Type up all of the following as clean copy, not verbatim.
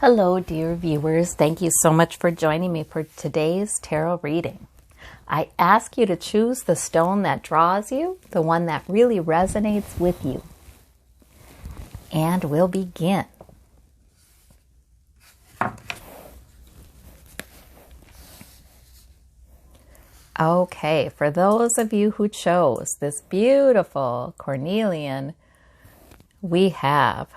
Hello, dear viewers. Thank you so much for joining me for today's tarot reading. I ask you to choose the stone that draws you, the one that really resonates with you. And we'll begin. Okay, for those of you who chose this beautiful cornelian, we have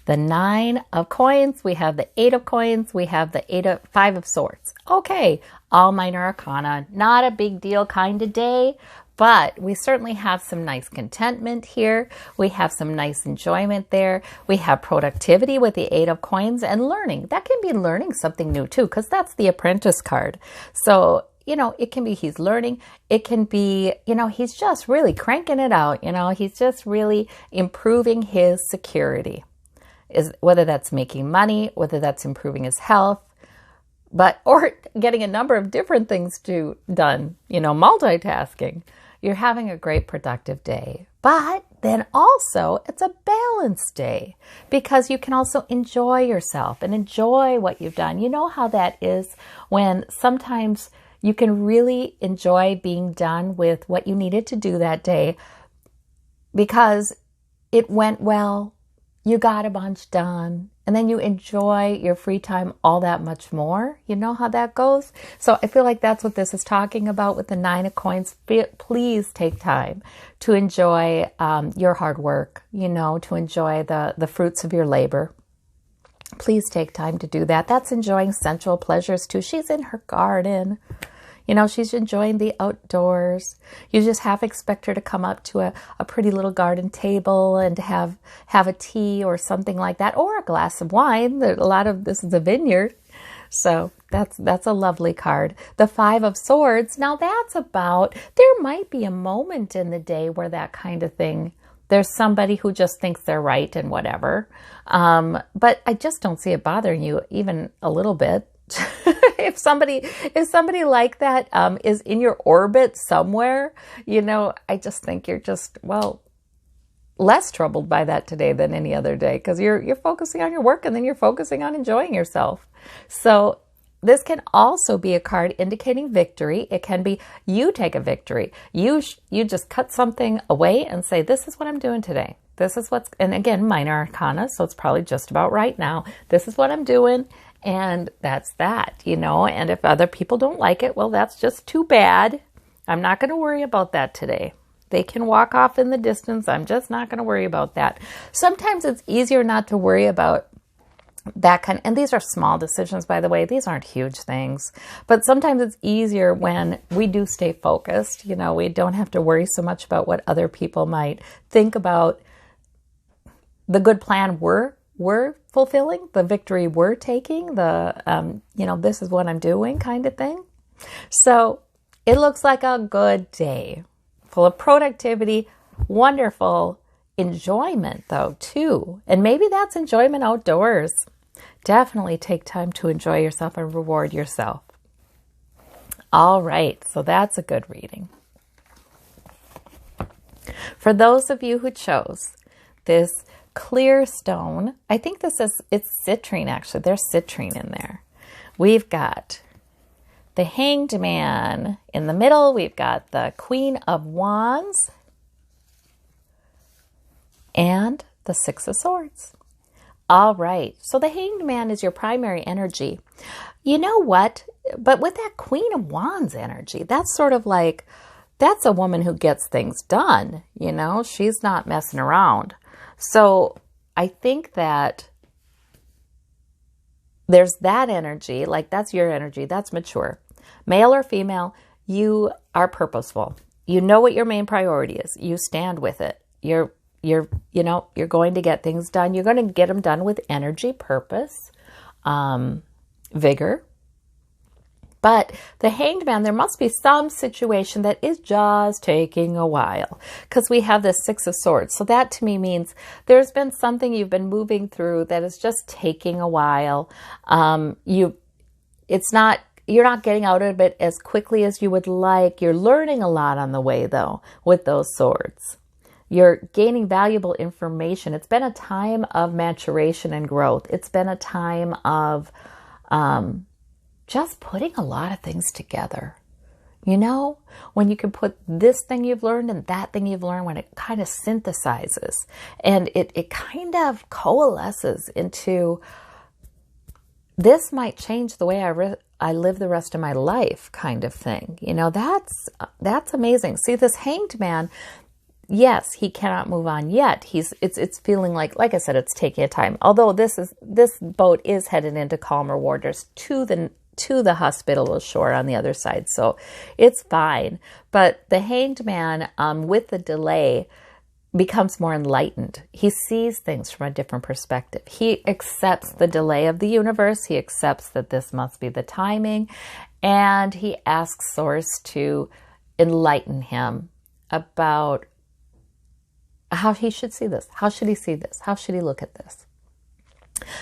the 9 of coins, we have the 8 of coins, we have the 5 of swords. Okay, all minor arcana, not a big deal kind of day, but we certainly have some nice contentment here. We have some nice enjoyment there. We have productivity with the 8 of coins and learning. That can be learning something new too, because that's the apprentice card. So, it can be he's learning. It can be, he's just really cranking it out. He's just really improving his security. Whether that's making money, whether that's improving his health, or getting a number of different things done, multitasking. You're having a great productive day. But then also it's a balanced day because you can also enjoy yourself and enjoy what you've done. You know how that is when sometimes you can really enjoy being done with what you needed to do that day because it went well. You got a bunch done, and then you enjoy your free time all that much more. You know how that goes? So I feel like that's what this is talking about with the 9 of coins. Please take time to enjoy your hard work, to enjoy the fruits of your labor. Please take time to do that. That's enjoying sensual pleasures too. She's in her garden. She's enjoying the outdoors. You just half expect her to come up to a pretty little garden table and to have a tea or something like that, or a glass of wine. This is a vineyard. So that's a lovely card. The 5 of swords. Now that's there might be a moment in the day where that kind of thing, there's somebody who just thinks they're right and whatever. But I just don't see it bothering you even a little bit. If somebody like that is in your orbit somewhere, I just think you're just, less troubled by that today than any other day because you're focusing on your work and then you're focusing on enjoying yourself. So this can also be a card indicating victory. It can be you take a victory. You just cut something away and say, this is what I'm doing today. This is and again, minor arcana, so it's probably just about right now. This is what I'm doing. And that's that, and if other people don't like it, well, that's just too bad. I'm not going to worry about that today. They can walk off in the distance. I'm just not going to worry about that. Sometimes it's easier not to worry about that and these are small decisions, by the way. These aren't huge things, but sometimes it's easier when we do stay focused. We don't have to worry so much about what other people might think about the good plan we're fulfilling, the victory we're taking, this is what I'm doing kind of thing. So it looks like a good day full of productivity, wonderful enjoyment though too. And maybe that's enjoyment outdoors. Definitely take time to enjoy yourself and reward yourself. All right, so that's a good reading. For those of you who chose this clear stone, I think it's citrine actually. There's citrine in there. We've got the Hanged Man in the middle. We've got the Queen of Wands and the 6 of Swords. All right. So the Hanged Man is your primary energy. You know what? But with that Queen of Wands energy, that's sort of like, that's a woman who gets things done. She's not messing around. So I think that there's that energy, like that's your energy, that's mature. Male or female, you are purposeful. You know what your main priority is. You stand with it. You're going to get things done. You're going to get them done with energy, purpose, vigor. But the Hanged Man, there must be some situation that is just taking a while because we have the 6 of Swords. So that to me means there's been something you've been moving through that is just taking a while. You're not getting out of it as quickly as you would like. You're learning a lot on the way though with those swords. You're gaining valuable information. It's been a time of maturation and growth. It's been a time of just putting a lot of things together. You know, when you can put this thing you've learned and that thing you've learned, when it kind of synthesizes and it kind of coalesces into, this might change the way I live the rest of my life kind of thing. You know, that's amazing. See, this Hanged Man, yes, he cannot move on yet. It's feeling like I said, it's taking a time. Although this boat is headed into calmer waters to the hospitable shore on the other side, so it's fine. But the Hanged Man, with the delay, becomes more enlightened. He sees things from a different perspective. He accepts the delay of the universe. He accepts that this must be the timing, and he asks Source to enlighten him about how he should see this. How should he see this? How should he look at this?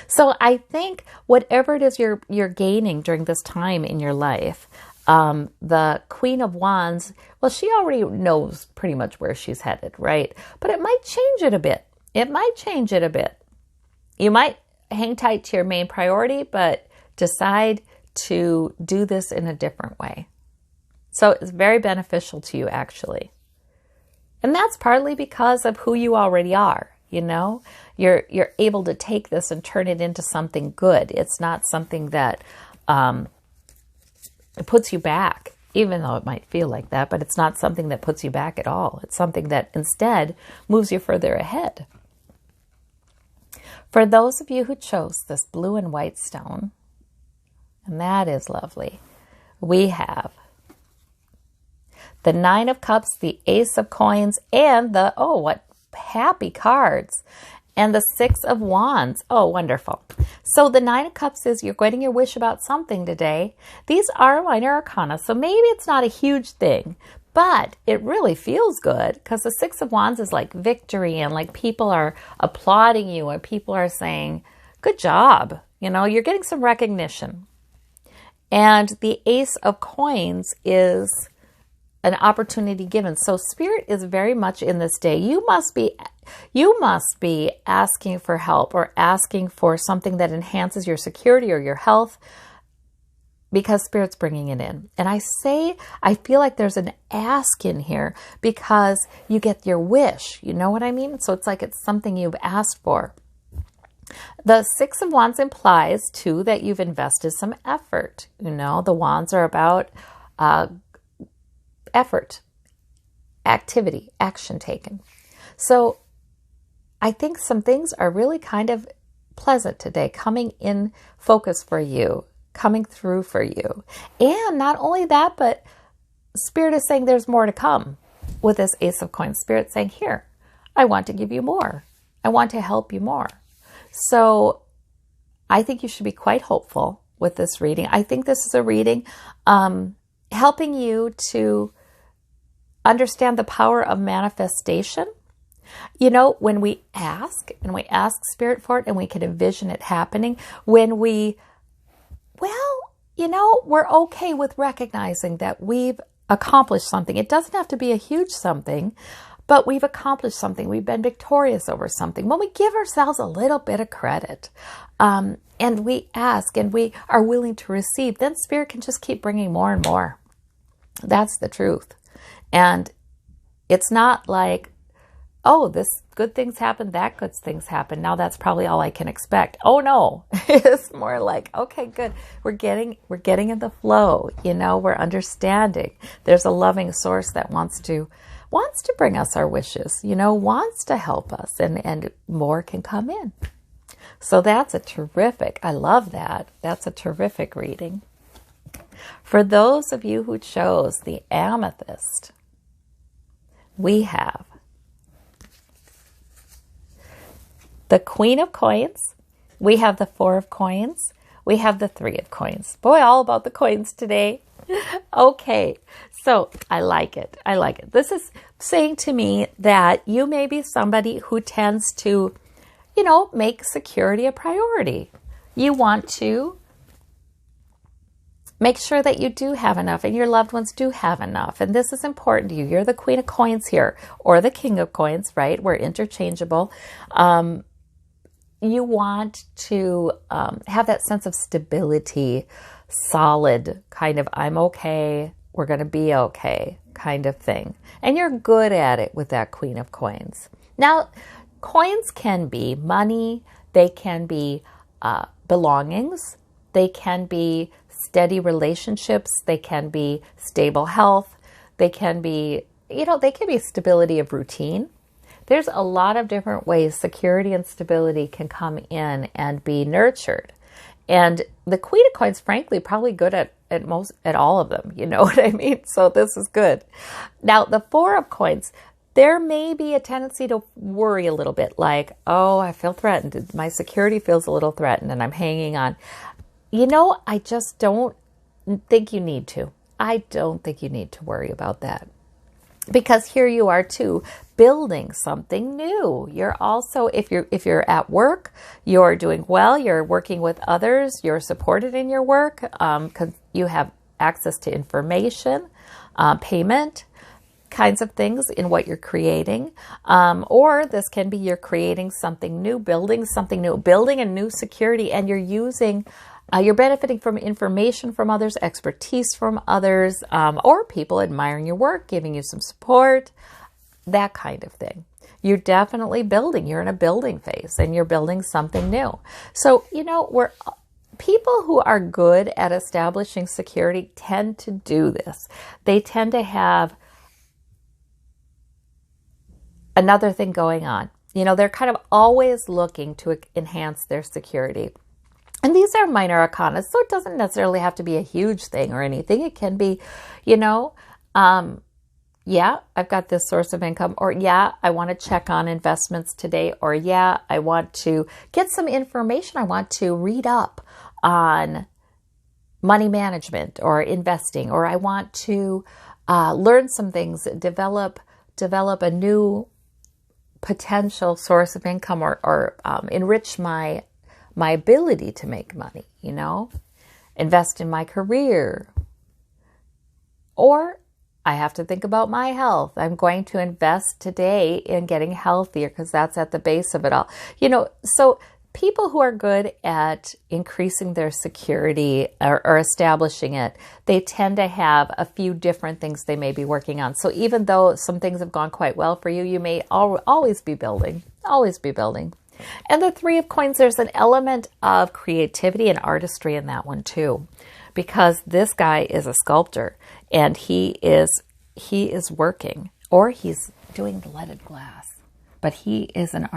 So I think whatever it is you're gaining during this time in your life, the Queen of Wands, well, she already knows pretty much where she's headed, right? But it might change it a bit. It might change it a bit. You might hang tight to your main priority, but decide to do this in a different way. So it's very beneficial to you, actually. And that's partly because of who you already are. You know, you're able to take this and turn it into something good. It's not something that it puts you back, even though it might feel like that, but it's not something that puts you back at all. It's something that instead moves you further ahead. For those of you who chose this blue and white stone, and that is lovely, we have the Nine of Cups, the Ace of Coins, and the, oh, what happy cards, and the Six of Wands. Oh, wonderful. So the Nine of Cups is you're getting your wish about something today. These are minor arcana, so maybe it's not a huge thing, but it really feels good because the Six of Wands is like victory, and like people are applauding you and people are saying, good job. You know, you're getting some recognition. And the Ace of Coins is an opportunity given. So Spirit is very much in this day. You must be asking for help or asking for something that enhances your security or your health, because Spirit's bringing it in. And I feel like there's an ask in here because you get your wish. You know what I mean? So it's like it's something you've asked for. The Six of Wands implies too that you've invested some effort. You know, the wands are about effort, activity, action taken. So I think some things are really kind of pleasant today, coming in focus for you, coming through for you. And not only that, but Spirit is saying there's more to come with this Ace of Coins. Spirit saying, here, I want to give you more. I want to help you more. So I think you should be quite hopeful with this reading. I think this is a reading helping you to understand the power of manifestation. You know, when we ask and we ask Spirit for it and we can envision it happening, when we're okay with recognizing that we've accomplished something. It doesn't have to be a huge something, but we've accomplished something. We've been victorious over something. When we give ourselves a little bit of credit, and we ask and we are willing to receive, then Spirit can just keep bringing more and more. That's the truth. And it's not like, oh, this good things happen, that good things happen. Now that's probably all I can expect. Oh no, it's more like, okay, good. We're getting in the flow. You know, we're understanding. There's a loving source that wants to bring us our wishes, you know, wants to help us, and more can come in. So that's I love that. That's a terrific reading. For those of you who chose the amethyst, we have the Queen of Coins, we have the Four of Coins, we have the Three of Coins. Boy, all about the coins today. Okay, so I like it. This is saying to me that you may be somebody who tends to, you know, make security a priority. You want to Make sure that you do have enough and your loved ones do have enough. And this is important to you. You're the Queen of Coins here, or the King of Coins, right? We're interchangeable. You want to have that sense of stability, solid kind of, I'm okay, we're going to be okay kind of thing. And you're good at it with that Queen of Coins. Now, coins can be money, they can be belongings, they can be steady relationships, they can be stable health, they can be, they can be stability of routine. There's a lot of different ways security and stability can come in and be nurtured. And the Queen of Coins, frankly, probably good at all of them. You know what I mean? So this is good. Now, the Four of Coins, there may be a tendency to worry a little bit, like, oh, I feel threatened. My security feels a little threatened and I'm hanging on. I just don't think you need to. I don't think you need to worry about that. Because here you are too, building something new. You're also, if you're at work, you're doing well, you're working with others, you're supported in your work, because you have access to information, payment, kinds of things in what you're creating. Or this can be you're creating something new, building a new security, and you're benefiting from information from others, expertise from others, or people admiring your work, giving you some support, that kind of thing. You're definitely building. You're in a building phase and you're building something new. So, people who are good at establishing security tend to do this. They tend to have another thing going on. They're kind of always looking to enhance their security. And these are minor arcana, so it doesn't necessarily have to be a huge thing or anything. It can be, yeah, I've got this source of income, or yeah, I want to check on investments today, or yeah, I want to get some information. I want to read up on money management or investing, or I want to learn some things, develop a new potential source of income, or enrich my ability to make money, invest in my career. Or I have to think about my health. I'm going to invest today in getting healthier because that's at the base of it all. So people who are good at increasing their security or establishing it, they tend to have a few different things they may be working on. So even though some things have gone quite well for you, you may always be building. And the Three of Coins, there's an element of creativity and artistry in that one too, because this guy is a sculptor and he is working, or he's doing the leaded glass, but he is an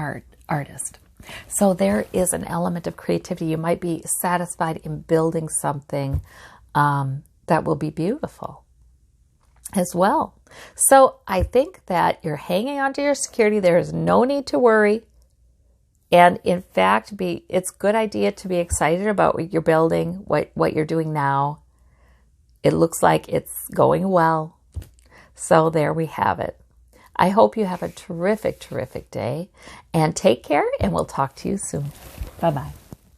artist. So there is an element of creativity. You might be satisfied in building something that will be beautiful as well. So I think that you're hanging on to your security. There is no need to worry. And in fact, it's a good idea to be excited about what you're building, what you're doing now. It looks like it's going well. So there we have it. I hope you have a terrific, terrific day, and take care, and we'll talk to you soon. Bye-bye.